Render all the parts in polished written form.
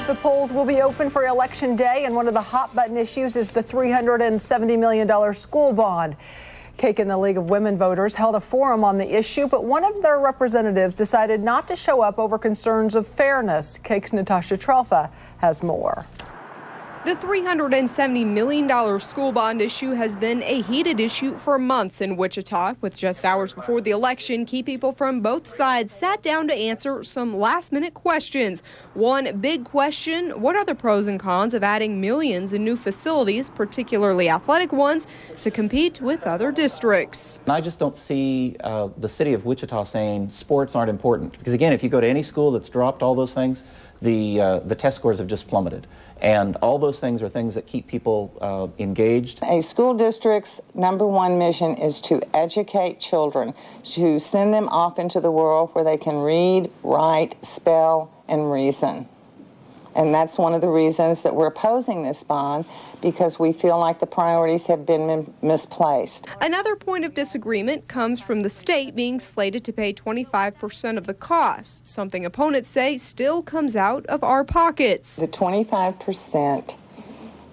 The polls will be open for Election Day, and one of the hot-button issues is the $370 million school bond. KAKE and the League of Women Voters held a forum on the issue, but one of their representatives decided not to show up over concerns of fairness. KAKE's Natasha Trelfa has more. The $370 million school bond issue has been a heated issue for months in Wichita. With just hours before the election, key people from both sides sat down to answer some last-minute questions. One big question: what are the pros and cons of adding millions in new facilities, particularly athletic ones, to compete with other districts? I just don't see the city of Wichita saying sports aren't important. Because again, if you go to any school that's dropped all those things, the test scores have just plummeted. And all those things are things that keep people engaged. A school district's #1 mission is to educate children, to send them off into the world where they can read, write, spell, and reason. And that's one of the reasons that we're opposing this bond, because we feel like the priorities have been misplaced. Another point of disagreement comes from the state being slated to pay 25% of the cost, something opponents say still comes out of our pockets. The 25%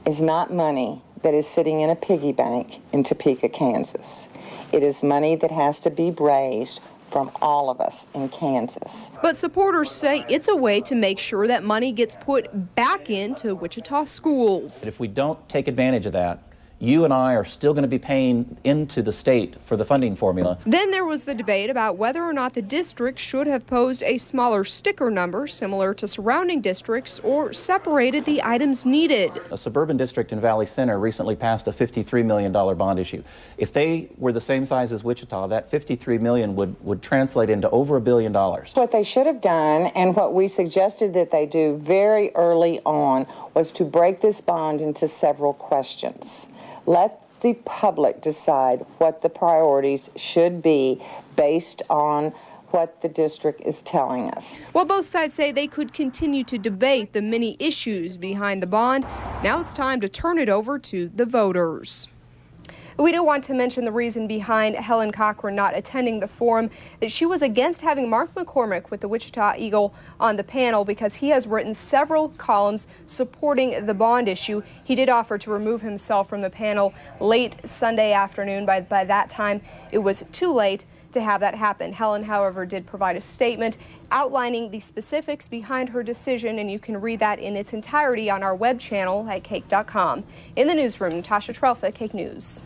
is not money that is sitting in a piggy bank in Topeka, Kansas. It is money that has to be raised from all of us in Kansas. But supporters say it's a way to make sure that money gets put back into Wichita schools. If we don't take advantage of that, you and I are still going to be paying into the state for the funding formula. Then there was the debate about whether or not the district should have posed a smaller sticker number similar to surrounding districts or separated the items needed. A suburban district in Valley Center recently passed a $53 million bond issue. If they were the same size as Wichita, that $53 million would translate into over $1 billion. What they should have done, and what we suggested that they do very early on, was to break this bond into several questions. Let the public decide what the priorities should be based on what the district is telling us. While both sides say they could continue to debate the many issues behind the bond, now it's time to turn it over to the voters. We do want to mention the reason behind Helen Cochran not attending the forum, that she was against having Mark McCormick with the Wichita Eagle on the panel because he has written several columns supporting the bond issue. He did offer to remove himself from the panel late Sunday afternoon. By that time, it was too late to have that happen. Helen, however, did provide a statement outlining the specifics behind her decision, and you can read that in its entirety on our web channel at KAKE.com. In the newsroom, Natasha Trelfa, KAKE News.